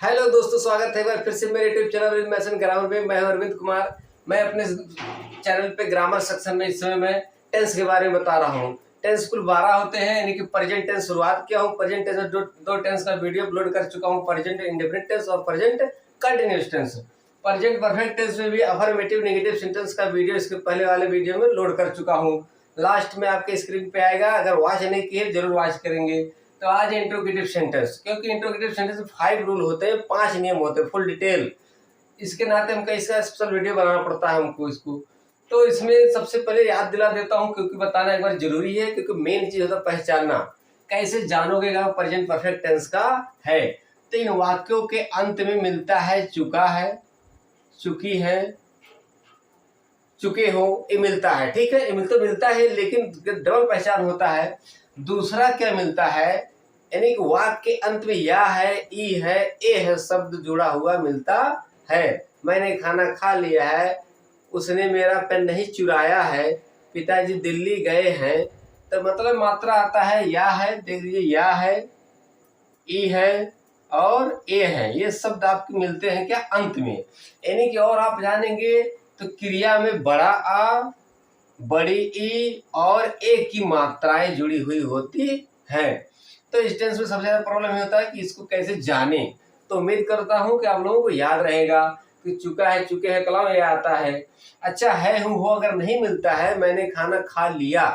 Hello दोस्तों, स्वागत है एक बार फिर से मेरे यूट्यूब चैनल मैसन ग्रामर में। मैं हूं अरविंद कुमार। मैं अपने चैनल पे ग्रामर सेक्शन में इस समय मैं टेंस के बारे में बता रहा हूं। टेंस कुल 12 होते हैं, यानी कि प्रेजेंट टेंस शुरुआत किया हूं। प्रेजेंट टेंस में दो टेंस का वीडियो अपलोड कर चुका हूं, प्रेजेंट इंडेफिनिट टेंस और present continuous tense. Present perfect tense में भी अफर्मेटिव नेगेटिव सेंटेंस का वीडियो इसके पहले वाले वीडियो में लोड कर चुका हूँ। लास्ट में आपके स्क्रीन पे आएगा, अगर वॉच नहीं किए जरूर वॉच करेंगे। तो आज इंट्रोगेटिव सेंटेंस, क्योंकि इंट्रोगेटिव सेंटेंस में 5 रूल होते हैं, 5 नियम होते हैं फुल डिटेल। इसके नाते हमको इसका स्पेशल वीडियो बनाना पड़ता है हमको इसको। तो इसमें सबसे पहले याद दिला देता हूं, क्योंकि बताना एक बार जरूरी है, क्योंकि मेन चीज होता है पहचानना। कैसे जानोगे प्रेजेंट परफेक्ट टेंस का है? तो इन वाक्यों के अंत में मिलता है चुका है, चुकी है, चुके हो, ये मिलता है। ठीक है, ये तो मिलता है, लेकिन डबल पहचान होता है। दूसरा क्या मिलता है, यानी कि वाक्य के अंत में या है, ई है, ए है शब्द जुड़ा हुआ मिलता है। मैंने खाना खा लिया है, उसने मेरा पेन नहीं चुराया है, पिताजी दिल्ली गए हैं। तो मतलब मात्रा आता है या है, देख लीजिए या है, ई है और ए है, ये शब्द आपके मिलते हैं क्या अंत में। यानी कि और आप जानेंगे तो क्रिया में बड़ा आ, बड़ी ई और ए की मात्राएं जुड़ी हुई होती हैं। तो इस टेंस में सबसे ज्यादा प्रॉब्लम ये होता है कि इसको कैसे जाने। तो उम्मीद करता हूं कि आप लोगों को याद रहेगा कि चुका है, चुके हैं कलाम ये आता है। अच्छा है, हूं, हो अगर नहीं मिलता है, मैंने खाना खा लिया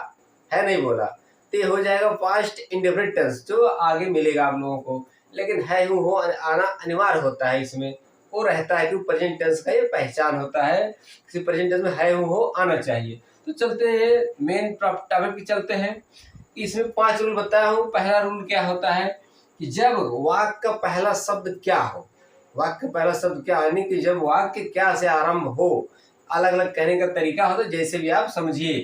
है नहीं बोला, तो ये हो जाएगा पास्ट इंडेफिनिट टेंस, जो आगे मिलेगा आप लोगों को। लेकिन है, हूं, हो आना अनिवार्य होता है इसमें। वो रहता है कि प्रेजेंट टेंस का ये पहचान होता है, किसी प्रेजेंट टेंस में है, हूं, हो आना चाहिए। तो चलते हैं मेन टॉपिक पे चलते हैं। इसमें 5 रूल बताया हूं। पहला रूल क्या होता है कि जब वाक्य का पहला शब्द क्या हो, वाक्य का पहला शब्द क्या, यानी कि जब वाक्य क्या से आरंभ हो, अलग अलग कहने का तरीका हो, तो जैसे भी आप समझिए।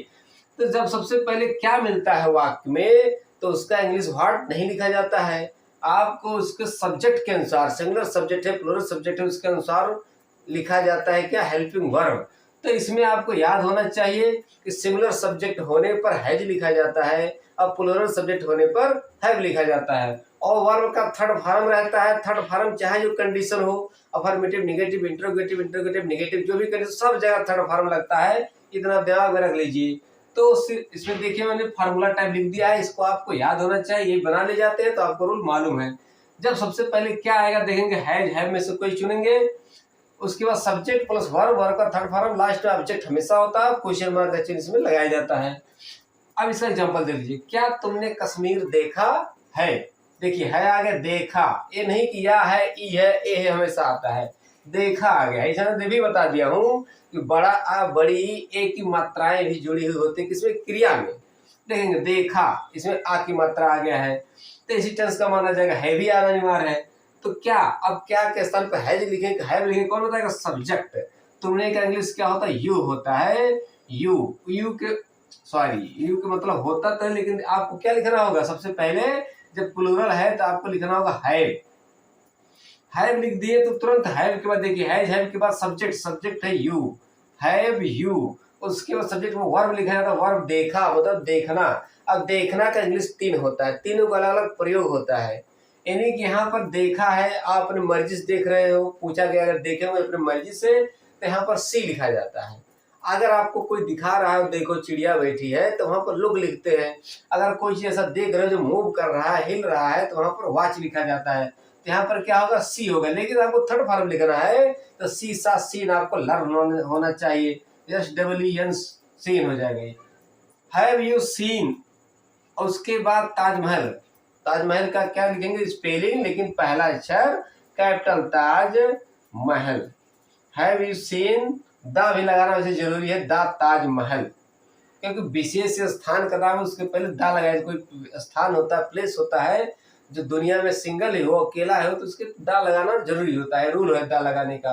तो जब सबसे पहले क्या मिलता है वाक्य में, तो उसका इंग्लिश वर्ड नहीं लिखा जाता है। आपको उसके सब्जेक्ट के अनुसार, सिंगुलर सब्जेक्ट है, प्लूरल सब्जेक्ट है, उसके अनुसार लिखा जाता है क्या, हेल्पिंग वर्ब। तो इसमें आपको याद होना चाहिए कि सिंगुलर सब्जेक्ट होने पर हैज लिखा जाता है और प्लूरल सब्जेक्ट होने पर हैव लिखा जाता है। और वर्ब का थर्ड फॉर्म रहता है। थर्ड फॉर्म चाहे जो कंडीशन हो, affirmative, negative, interrogative, interrogative, negative, जो भी कंडीशन, सब जगह थर्ड फॉर्म लगता है। इतना दिमाग में रख लीजिए। तो इसमें देखिए मैंने फार्मूला टाइप लिख दिया है, इसको आपको याद होना चाहिए। ये बना ले जाते हैं तो आपको रूल मालूम है। जब सबसे पहले क्या आएगा देखेंगे, हैव में से कोई चुनेंगे, उसके बाद सब्जेक्ट प्लस वर्ब, वर्ब का थर्ड फॉर्म, लास्ट में ऑब्जेक्ट हमेशा होता है, क्वेश्चन मार्क का चिन्ह इसमें लगाया जाता है। अब इसका एग्जांपल दे लीजिए, क्या तुमने कश्मीर देखा है? देखिए है आ गया देखा, ये नहीं कि या है, ई है, ए है, हमेशा आता है। देखा आ गया। ऐसा मैं भी बता दिया हूं कि बड़ा आ, बड़ी ए की मात्राएं भी जुड़ी हुई होती है किसमें, क्रिया में। देखेंगे देखा, इसमें आ की मात्रा आ गया है, तो इसी टेंस का माना जाएगा, है भी आना अनिवार्य है। तो क्या, अब क्या के स्थान पर हैज लिखेंगे, हैव लिखेंगे, कौन बताएगा, सब्जेक्ट। तुमने का इंग्लिश क्या होता है, यू होता है। यू के मतलब होता तो है, लेकिन आपको क्या लिखना होगा सबसे पहले, जब प्लूरल है तो आपको लिखना होगा हैव। हैव लिख दिए तो तुरंत हैव के बाद देखिए, हैव के बाद सब्जेक्ट है यू, हैव यू। उसके बाद सब्जेक्ट में वर्ब लिखा जाता है, वर्ब देखा मतलब देखना। अब देखना का इंग्लिश 3 होता है, तीनों का अलग अलग प्रयोग होता है। यानी कि यहाँ पर देखा है, आप अपनी मर्जी से देख रहे हो, पूछा गया अगर देखे हो अपनी मर्जी से, तो यहाँ पर सी लिखा जाता है। अगर आपको कोई दिखा रहा है, देखो चिड़िया बैठी है, तो वहां पर लुक लिखते हैं। अगर कोई चीज ऐसा देख रहे हो जो मूव कर रहा है, हिल रहा है, तो वहां पर वॉच लिखा जाता है। तो यहाँ पर क्या होगा, सी होगा। लेकिन आपको थर्ड फॉर्म लिखना है तो सी सा सीन आपको लर्न होना चाहिए, SEEN सीन हो जाएगा। हैव यू सीन, और उसके बाद ताजमहल। ताजमहल का क्या लिखेंगे, स्पेलिंग, लेकिन पहला अक्षर capital Taj Mahal. Have you seen, the भी लगाना वैसे जरूरी है, द ताजमहल, क्योंकि विशेष स्थान का नाम है, उसके पहले द लगाए। कोई स्थान होता है, प्लेस होता है जो दुनिया में सिंगल ही हो, अकेला हो, तो उसके द लगाना जरूरी होता है, रूल है द लगाने का।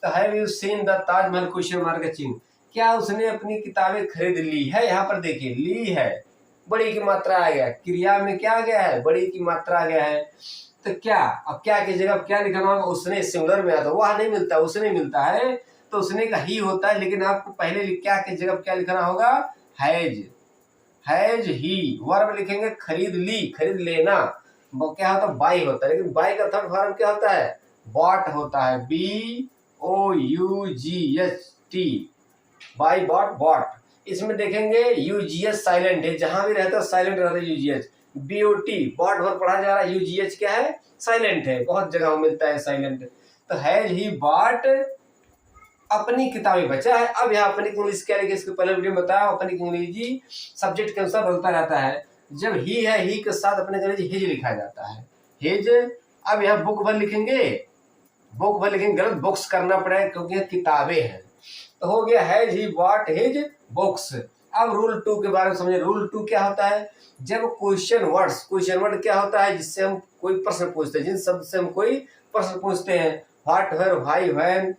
तो have you seen the Taj Mahal, question mark का चिन्ह। क्या उसने अपनी किताबें खरीद ली है? यहाँ पर देखिए ली है, बड़ी की मात्रा आ गया, क्रिया में क्या आ गया है, बड़ी की मात्रा आ गया है। तो क्या, अब क्या की जगह क्या लिखना होगा, उसने सिंगुलर में आता, वह नहीं मिलता, उसने मिलता है, तो उसने का ही होता है। लेकिन आपको पहले क्या की जगह क्या लिखना होगा, हैज, हैज ही। वर्ब लिखेंगे खरीद ली, खरीद लेना, वो क्या होता है, बाई होता है। लेकिन बाई का थर्ड फॉर्म क्या होता है, बॉट होता है, BOUGHT, बाई बॉट, बॉट। इसमें देखेंगे UGH साइलेंट है, जहां भी रहता है साइलेंट रहता है UGH। BOT बॉट पर पढ़ा जा रहा है, UGH क्या है, साइलेंट है, बहुत जगह मिलता है साइलेंट। तो हैज ही बॉट, अपनी किताबें बचा है। अब यहाँ अपनी इंग्लिश क्या लिखे, इसके पहले वीडियो में बताया, अपनी अंग्रेजी सब्जेक्ट के अनुसार बदलता रहता है। जब ही है, ही के साथ अपने अंग्रेजी हिज लिखा जाता है, हिज। अब यहाँ बुक भर लिखेंगे, बुक भर लिखेंगे, गलत बुक्स करना पड़ेगा क्योंकि यह किताबें हैं। तो हो गया has he bought his books. अब रूल 2 के बारे में समझे। रूल 2 क्या होता है, जब क्वेश्चन वर्ड्स, क्वेश्चन वर्ड क्या होता है, जिससे हम कोई प्रश्न पूछते हैं, जिन शब्द से हम कोई प्रश्न पूछते हैं, व्हाट, वेयर, व्हाई, व्हेन,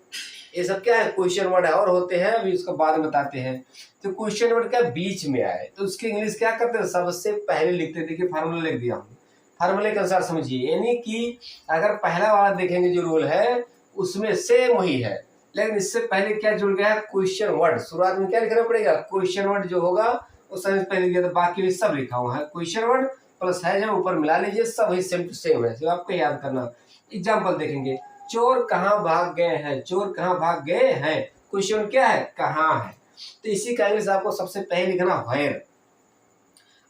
ये सब क्या है, क्वेश्चन वर्ड है। और होते हैं, अभी इसको बाद में बताते हैं। तो क्वेश्चन वर्ड क्या बीच में आए तो उसकी इंग्लिश क्या करते हैं, सबसे पहले लिखते। देखिए फार्मूला लिख दिया हूँ, फार्मूले के अनुसार समझिए। यानी कि अगर पहला वाला देखेंगे जो रूल है उसमें सेम वही है, लेकिन इससे पहले क्या जुड़ गया है, क्वेश्चन वर्ड। शुरुआत में क्या लिखना पड़ेगा, क्वेश्चन वर्ड जो होगा वो सब पहले लिखा था, बाकी भी सब लिखा हुआ है। क्वेश्चन वर्ड प्लस है जब ऊपर मिला लीजिए, सब वही सेम टू सेम है, तो आपको याद करना। एग्जाम्पल देखेंगे, चोर कहाँ भाग गए हैं, चोर कहाँ भाग गए हैं, क्वेश्चन क्या है, कहाँ है। तो इसी का इंग्लिश आपको सबसे पहले लिखना व्हेयर।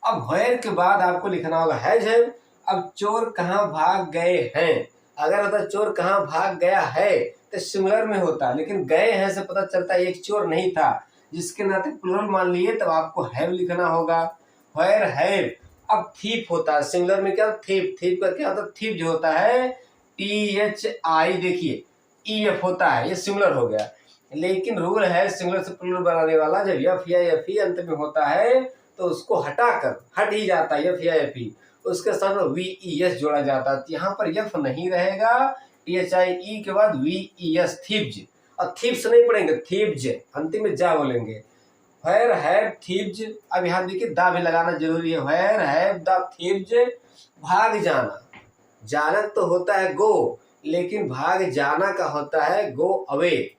अब व्हेयर के बाद आपको लिखना होगा हैज है। अब चोर कहाँ भाग गए हैं, अगर होता चोर कहाँ भाग गया है तो सिंगुलर में होता, लेकिन गए हैं से पता चलता है एक चोर नहीं था, जिसके नाते प्लूरल मान लिए, तब आपको हैव लिखना होगा, व्हेयर हैव। अब थीप होता है, सिंगुलर में क्या, थीप, थीप का क्या होता है, थीप जो होता है THI, देखिए EF होता है, ये सिंगुलर हो गया। लेकिन रूल है सिंगुलर से प्लूरल बनाने वाला, जब F या FE अंत में होता है तो उसको हटाकर हट ही जाता है, F या FE, उसके साथ VES जोड़ा जाता है। यहाँ पर F नहीं रहेगा, THIE के बाद VES, थीप्स। और थीप्स नहीं पढ़ेंगे, थीप्स अंतिम में जा बोलेंगे। Where have thieves, अब यहाँ देखिए दा भी लगाना जरूरी है। Where have the thieves, भाग जाना, जाना तो होता है गो, लेकिन भाग जाना का होता है गो अवे।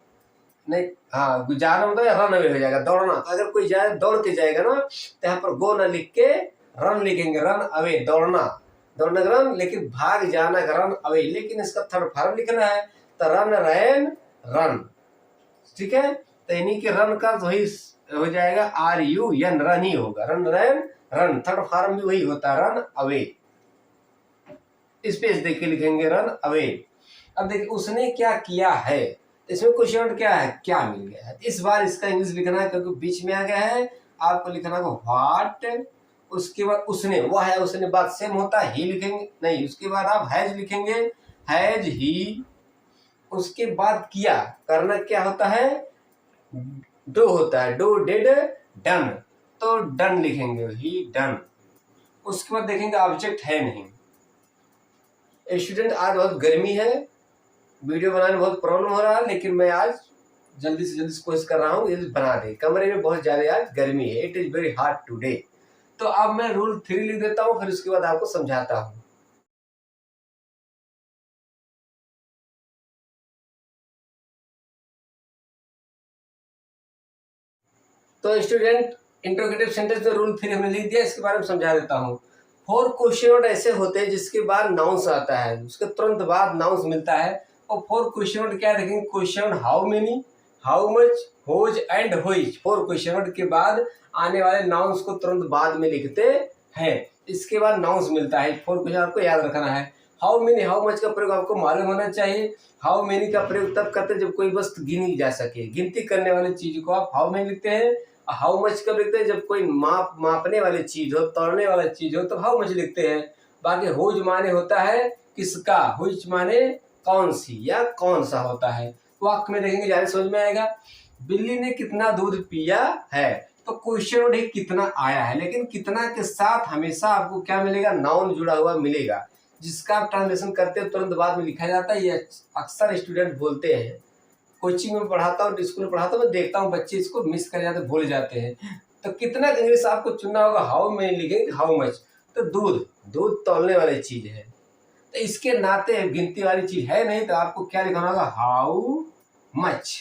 नहीं, हाँ, जाना मतलब रन अवे हो जाएगा, दौड़ना। तो अगर कोई जाए दौड़ के जाएगा ना, तो यहाँ पर गो ना लिख के रन लिखेंगे, रन अवे, दौड़ना, दौड़ने का रन, लेकिन भाग जाना का रन अवे। लेकिन इसका थर्ड फॉर्म लिखना है, तो रन, रैन, रन, ठीक है। तो यानी कि रन का वही हो जाएगा RUN, रन ही होगा, रन, रैन, रन। थर्ड फॉर्म भी वही होता है, रन अवे। स्पेस देख के लिखेंगे, रन अवे। अब देखिए उसने क्या किया है, इसमें क्वेश्चन क्या है, क्या मिल गया है। इस बार इसका इंग्लिश लिखना है क्योंकि बीच में आ गया है, आपको लिखना है व्हाट, उसके बाद उसने, वो है उसने, बात सेम होता है, ही लिखेंगे नहीं, उसके बाद आप हैज लिखेंगे, हैज ही। उसके बाद किया, करना क्या होता है, डू होता है, डू, डिड, डन, तो डन लिखेंगे, ही डन। उसके बाद देखेंगे ऑब्जेक्ट है नहीं। स्टूडेंट आज बहुत गर्मी है, वीडियो बनाने में बहुत प्रॉब्लम हो रहा है, लेकिन मैं आज जल्दी से जल्दी कोशिश कर रहा हूँ ये बना दे। कमरे में बहुत ज्यादा आज गर्मी है, it is very hot today. तो अब मैं रूल 3 लिख देता हूँ, फिर उसके बाद आपको समझाता हूँ। तो स्टूडेंट इंट्रोगेटिव सेंटेंस में रूल 3 हमने लिख दिया, इसके बारे में समझा देता हूँ। 4 क्वेश्चन वर्ड ऐसे होते हैं जिसके बाद नाउंस आता है, उसके तुरंत बाद नाउंस मिलता है। और 4 क्वेश्चन वर्ड क्या देखेंगे, question how many, how much, whose and which. 4 question word के बाद आने वाले नाउंस को तुरंत बाद में लिखते हैं, इसके बाद नाउंस मिलता है। 4 क्वेश्चन आपको याद रखना है। हाउ मेनी, हाउ मच का प्रयोग आपको मालूम होना चाहिए। हाउ मेनी का प्रयोग तब करते हैं जब कोई वस्तु गिनी जा सके, गिनती करने वाली चीज को आप हाउ मेनी लिखते हैं। हाउ मच कब लिखते हैं, जब कोई मापने वाली चीज हो, तोड़ने वाली चीज हो, तो हाउ मच लिखते हैं। बाकी हुज माने होता है किसका, हुज माने कौन सी या कौन सा होता है। वाक्य में देखेंगे ज्यादा समझ में आएगा। बिल्ली ने कितना दूध पिया है, तो क्वेश्चन वर्ड ही कितना आया है, लेकिन कितना के साथ हमेशा आपको क्या मिलेगा, नाउन जुड़ा हुआ मिलेगा, जिसका आप ट्रांसलेशन करते हैं तुरंत बाद में लिखा जाता है। ये अक्सर स्टूडेंट बोलते हैं, कोचिंग में पढ़ाता हूँ, स्कूल में पढ़ाता हूँ, मैं देखता हूँ बच्चे इसको मिस कर जाते, भूल जाते हैं। तो कितना इंग्लिश आपको चुनना होगा, हाउ में लिखेंगे हाउ मच, तो दूध, दूध तौलने वाली चीज है, तो इसके नाते गिनती वाली चीज है नहीं, तो आपको क्या लिखना होगा, हाउ मच।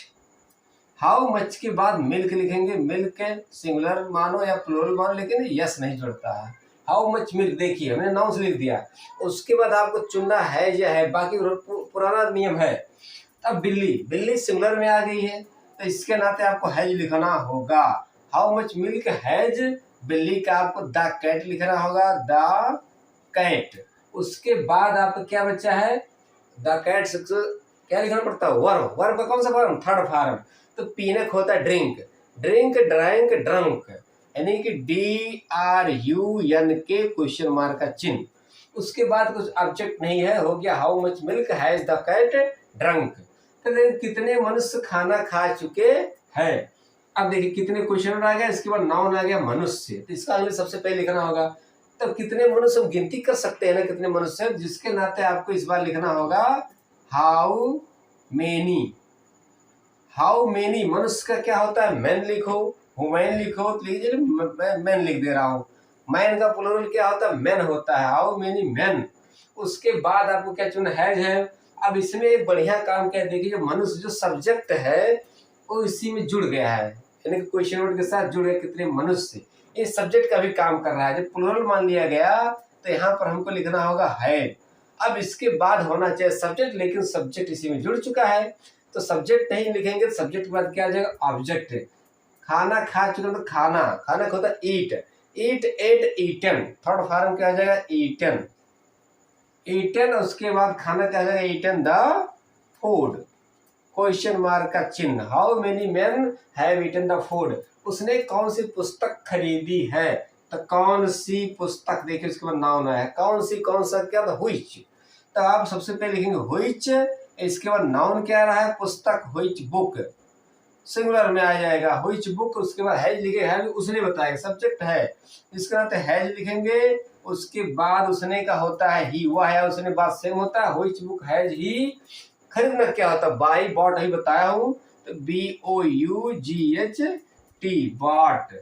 हाउ मच के बाद मिल्क लिखेंगे, मिल्क सिंगुलर मानो या प्लूरल मानो, लेकिन यस नहीं जुड़ता है। हाउ मच मिल्क, देखिए हमने नाउन लिख दिया। उसके बाद आपको चुनना है या है, बाकी पुराना नियम है। अब बिल्ली, बिल्ली सिंगुलर में आ गई है तो इसके नाते आपको हैज लिखना होगा। हाउ मच मिल्क हैज बिल्ली का आपको द कैट लिखना होगा, द कैट। उसके बाद आपका क्या बच्चा है, द कैट क्या लिखना पड़ता है, वर्ब। वर्ब का कौन सा फॉर्म, थर्ड फॉर्म। तो पीने को होता है ड्रिंक, ड्रिंक, ड्रैंक, ड्रंक, यानी कि DRUNK क्वेश्चन मार्क का चिन्ह। उसके बाद कुछ ऑब्जेक्ट नहीं है, हो गया how much milk has the cat drunk. तो कितने मनुष्य खाना खा चुके हैं। अब देखिए कितने क्वेश्चन आ गया, इसके बाद नाउन आ गया मनुष्य, तो इसका हमें सबसे पहले लिखना होगा। तो कितने मनुष्य हम गिनती कर सकते हैं ना, कितने मनुष्य, जिसके नाते आपको इस बार लिखना होगा हाउ मेनी। हाउ मेनी मनुष्य का क्या होता है, मैन लिखो, हुमैन लिखो, तो लीजिए मैन लिख दे रहा हूँ। मैन का प्लूरल क्या होता है, मैन होता है, हाउ मेनी मैन। उसके बाद आपको क्या चुना, हैज है। अब इसमें एक बढ़िया काम क्या है, देखिए जो मनुष्य जो सब्जेक्ट है वो इसी में जुड़ गया है, यानी कि क्वेश्चन वर्ड के साथ जुड़ गए कितने मनुष्य, ये सब्जेक्ट का भी काम कर रहा है। जब प्लूरल मान लिया गया तो यहाँ पर हमको लिखना होगा है। अब इसके बाद होना चाहिए सब्जेक्ट, लेकिन सब्जेक्ट इसी में जुड़ चुका है तो सब्जेक्ट नहीं लिखेंगे, सब्जेक्ट के बाद क्या आ जाएगा, ऑब्जेक्ट। खाना खा चुके तो खाना, खाना का होता है ईट, ईट, एट, ईटन, थर्ड फॉर्म क्या आ जाएगा, ईटन, ईटन। उसके बाद खाना क्या आ जाएगा, eaten the food, question mark का चिन्ह। How many man have eaten the food, उसने कौन सी पुस्तक खरीदी है, तो कौन सी पुस्तक, देखिए उसके बाद नाउन आया, कौन सी, कौन सा क्या, तो व्हिच। तो आप सबसे पहले लिखेंगे व्हिच, इसके बाद नाउन क्या आ रहा है, पुस्तक, व्हिच बुक, सिंगुलर में आ जाएगा व्हिच बुक। उसके बाद हैज लिखे, हैज उसने बताएगा, सब्जेक्ट है, इसके बाद हैज लिखेंगे। उसके बाद उसने का होता है ही, वह है, उसने बात सेम होता है, व्हिच बुक हैज ही। खरीदना क्या होता है, बाई, बॉट ही बताया हूँ, तो BOUGHT, बॉट,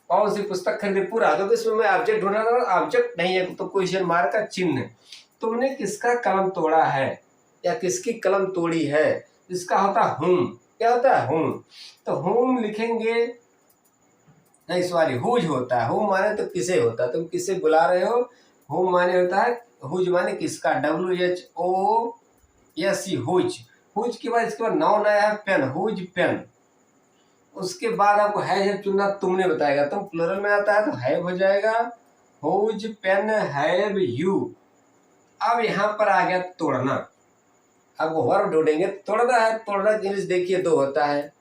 कौन सी पुस्तक खरीदे पूरा। तो इसमें मैं ऑब्जेक्ट ढूंढ रहा था, ऑब्जेक्ट नहीं है तो क्वेश्चन मार्क का चिन्ह। तुमने किसका कलम तोड़ा है या किसकी कलम तोड़ी है, जिसका होता है हुम, क्या होता है हुम। तो हुम लिखेंगे, नहीं सॉरी हुज होता है, हुम माने तो किसे होता है, तुम किसे बुला रहे हो, हुम माने होता है, हुज माने किसका, WHOSE, हुज। हुज के बाद इसके बाद नाउन आया है पेन, हुज पेन। उसके बाद आपको हैव चुनना, तुमने बताएगा, तुम प्लूरल में आता है तो हैव हो जाएगा, हुज पेन हैव यू। अब यहाँ पर आ गया तोड़ना, अब वर्ब ढूंढेंगे, तोड़ना है, तोड़ना इंग्लिश देखिए दो होता है,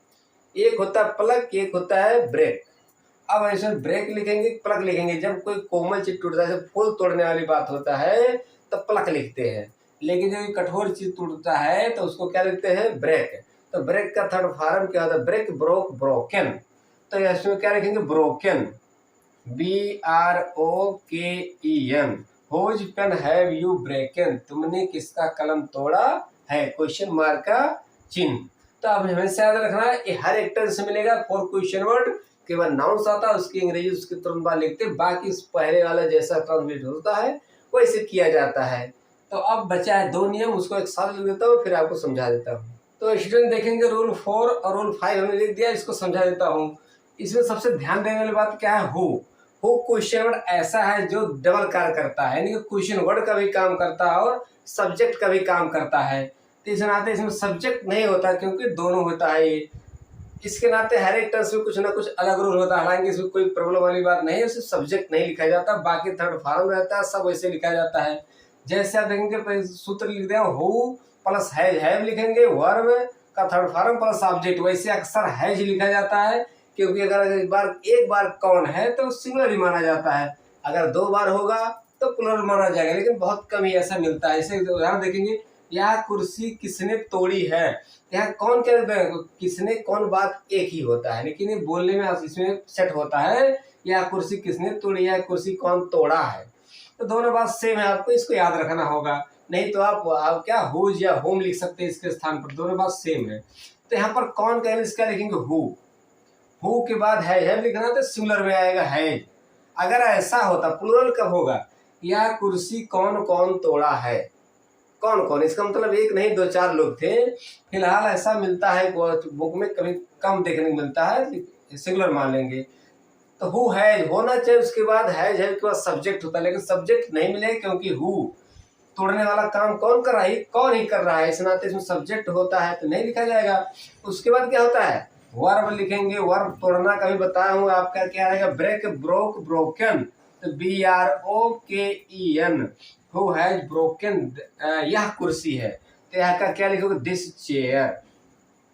एक होता है प्लग, एक होता है ब्रेक। अब ऐसे ब्रेक लिखेंगे, प्लग लिखेंगे, जब कोई कोमल चीज टूटता है, जब फूल तोड़ने वाली बात होता है तो प्लग लिखते हैं, लेकिन जो कठोर चीज टूटता है तो उसको क्या लिखते हैं, ब्रेक। तो ब्रेक का थर्ड फॉर्म क्या होता है, ब्रेक, ब्रोक, ब्रोकन। तो इसमें क्या लिखेंगे, broken, BROKEN। Whose pen have you broken, तुमने किसका कलम तोड़ा है, क्वेश्चन मार्क का चिन्ह। तो अब हमेशा याद रखना है, ये हर एक टेंस से मिलेगा, 4 क्वेश्चन वर्ड के बाद नाउन्स आता है, उसकी अंग्रेजी उसके तुरंत बाद लिखते, बाकी पहले वाला जैसा ट्रांसलेट होता है वैसे किया जाता है। तो अब बचा है 2 नियम, उसको एक साथ लिख देता हूँ फिर आपको समझा देता हूँ। तो स्टूडेंट देखेंगे रूल 4 और रूल 5 हमने लिख दिया, इसको समझा देता हूँ। इसमें सबसे ध्यान देने वाली बात क्या है, हु क्वेश्चन वर्ड ऐसा है जो डबल कार्य करता है, यानी कि क्वेश्चन वर्ड का भी काम करता है और सब्जेक्ट का भी काम करता है। तो इस नाते इसमें सब्जेक्ट नहीं होता क्योंकि दोनों होता है ये, इसके नाते हर एक टेंस में कुछ ना कुछ अलग रूल होता है। हालांकि इसमें कोई प्रॉब्लम वाली बात नहीं है, उसमें सब्जेक्ट नहीं लिखा जाता, बाकी थर्ड फॉर्म रहता है, सब वैसे लिखा जाता है। जैसे आप देखेंगे सूत्र लिख दिया, हु प्लस हैव लिखेंगे, वर्ब का थर्ड फॉर्म प्लस ऑब्जेक्ट, वैसे अक्सर हैज लिखा जाता है, क्योंकि अगर एक बार कौन है तो सिंगुलर ही माना जाता है, अगर 2 बार होगा तो प्लूरल माना जाएगा, लेकिन बहुत कम ही ऐसा मिलता है। इसे उदाहरण देखेंगे, यह कुर्सी किसने तोड़ी है, यहाँ कौन क्या किसने कौन बात एक ही होता है, लेकिन ये बोलने में इसमें सेट होता है, यह कुर्सी किसने तोड़ी है, कुर्सी कौन तोड़ा है। तो दोनों बात सेम है, आपको इसको याद रखना होगा, नहीं तो आप क्या हुज या होम लिख सकते हैं इसके स्थान पर, दोनों बात सेम है। तो यहाँ पर कौन का इसका लिखेंगे हु के बाद है लिखना तो सिंगुलर में आएगा है। अगर ऐसा होता, प्लूरल कब होगा, यह कुर्सी कौन कौन तोड़ा है, कौन कौन, इसका मतलब एक नहीं 2-4 लोग थे। फिलहाल ऐसा मिलता है बुक में, कभी कम देखने को मिलता है, सिंगुलर मान लेंगे। तो हु हैज होना चाहिए, उसके बाद हैज के बाद सब्जेक्ट होता है, लेकिन सब्जेक्ट नहीं मिलेगा क्योंकि हु तोड़ने वाला काम कौन ही कर रहा है, इस नाते इसमें सब्जेक्ट होता है तो नहीं लिखा जाएगा। उसके बाद क्या होता है, वर्ब लिखेंगे। वर्ब तोड़ना कभी बताया हूँ आपका क्या रहेगा, ब्रेक, ब्रोक, ब्रोकन, तो BROKEN, हु हैज ब्रोकन, यह कुर्सी है, तो यहाँ का क्या लिखोगे, this chair,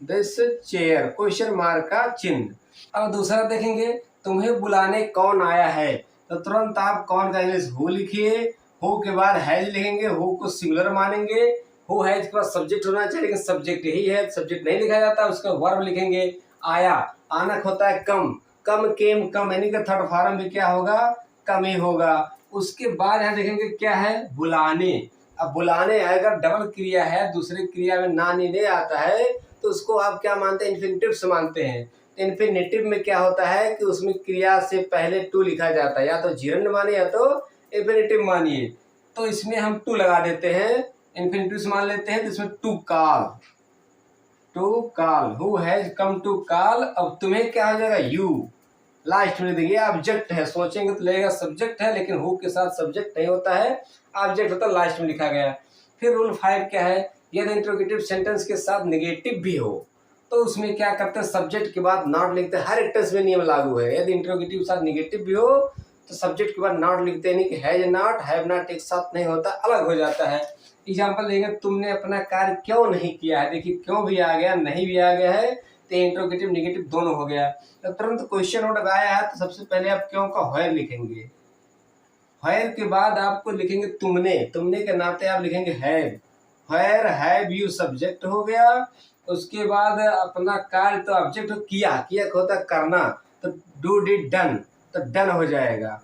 this chair, question mark का चिन्ह। अब दूसरा देखेंगे, तुम्हें बुलाने कौन आया है, तो तुरंत आप कौन का इंग्लिश हु लिखिए, हु के बाद हैज लिखेंगे, हु को सिंगुलर मानेंगे, हु हैज के बाद सब्जेक्ट होना चाहिए, लेकिन सब्जेक्ट यही है, सब्जेक्ट नहीं लिखा जाता, उसका वर्ब लिखेंगे। आया, आनक होता है कम, कम केम कम, यानी कि थर्ड फॉर्म भी क्या होगा, कम ही होगा। उसके बाद यहाँ देखेंगे क्या है, बुलाने। अब बुलाने अगर डबल क्रिया है, दूसरी क्रिया में ना नहीं आता है, तो उसको आप क्या मानते हैं, इन्फिनिटिव से मानते हैं। इन्फिनिटिव में क्या होता है कि उसमें क्रिया से पहले टू लिखा जाता है, या तो जीरंड मानिए या तो इन्फिनिटिव मानिए, तो इसमें हम टू लगा देते हैं, इन्फिनिटिव से मान लेते हैं, तो इसमें to call, to call, who has come to call. अब तुम्हें क्या हो जाएगा, यू, लास्ट में देखिए ऑब्जेक्ट है, सोचेंगे तो लगेगा सब्जेक्ट है, लेकिन हु के साथ सब्जेक्ट नहीं होता है, ऑब्जेक्ट होता है, लास्ट में लिखा गया। फिर रूल 5 क्या है, यदि इंट्रोगेटिव सेंटेंस के साथ नेगेटिव भी हो तो उसमें क्या करते हैं, सब्जेक्ट के बाद नॉट लिखते हैं। हर एक टेंस में नियम लागू है, यदि इंट्रोगेटिव के साथ नेगेटिव भी हो तो सब्जेक्ट के बाद नॉट लिखते हैं, नहीं कि हैज नॉट, हैव नॉट एक साथ नहीं होता, अलग हो जाता है। एग्जाम्पल देंगे, तुमने अपना कार्य क्यों नहीं किया है, देखिए क्यों भी आ गया, नहीं भी आ गया है, तो इंट्रोगेटिव नेगेटिव दोनों हो गया। तो तुरंत क्वेश्चन वर्ड आया है, तो सबसे पहले आप क्यों का व्हेयर लिखेंगे, व्हेयर के बाद आपको लिखेंगे तुमने, तुमने के नाते आप लिखेंगे have, where have you subject हो गया। उसके बाद अपना कार्य तो ऑब्जेक्ट किया, किया होता करना, तो डू डिड डन, तो डन हो जाएगा।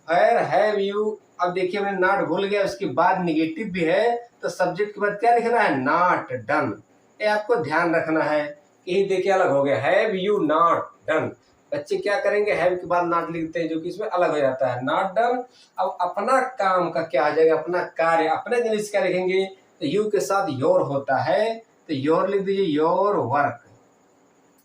व्हेयर हैव यू, अब देखिए मैंने नॉट भूल गया, उसके बाद निगेटिव भी है, तो सब्जेक्ट के बाद क्या लिखना है, नॉट डन, ये आपको ध्यान रखना है। यही देखिए अलग हो गया, हैव यू नॉट डन, बच्चे क्या करेंगे, हैव के बाद नॉट लिखते हैं, जो कि इसमें अलग हो जाता है, नॉट डन। अब अपना काम का क्या आ जाएगा, अपना कार्य, अपने इंग्लिश क्या लिखेंगे, तो यू के साथ योर होता है, तो योर लिख दीजिए, योर वर्क,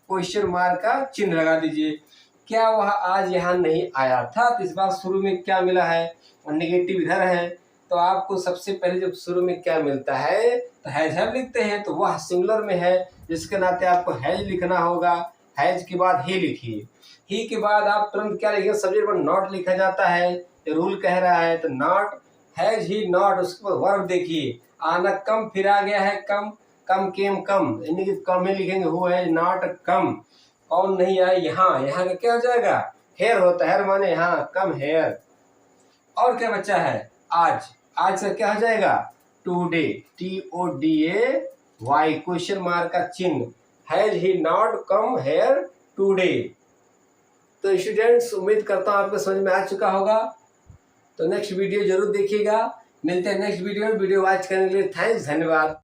क्वेश्चन मार्क का चिन्ह लगा दीजिए। क्या वह आज यहाँ नहीं आया था, तो इस बार शुरू में क्या मिला है, और निगेटिव इधर है, तो आपको सबसे पहले जब शुरू में क्या मिलता है, तो हैज हैव लिखते हैं, तो वह सिंगुलर में है, जिसके नाते आपको हैज लिखना होगा। हैज के बाद ही लिखिए, ही के बाद आप तुरंत क्या लिखिए, सब्जेक्ट पर नॉट लिखा जाता है, ये रूल कह रहा है, तो नॉट, हैज ही नॉट, उसके बाद वर्ब देखिए, आना कम, फिर आ गया है कम, कम केम कम, यानी कि कम ही लिखेंगे, हु हैज नॉट कम, कौन नहीं आए यहाँ, यहाँ का क्या हो जाएगा, हेयर होता है, हेयर माने यहाँ, कम हेयर। और क्या बच्चा है, आज, आज का क्या हो जाएगा, टुडे, TODAY, क्वेश्चन मार्क का चिन्ह, has he not come here today. तो स्टूडेंट्स, उम्मीद करता हूँ आपको समझ में आ चुका होगा, तो नेक्स्ट वीडियो जरूर देखिएगा। मिलते हैं नेक्स्ट वीडियो में, वीडियो वॉच करने के लिए थैंक्स, धन्यवाद।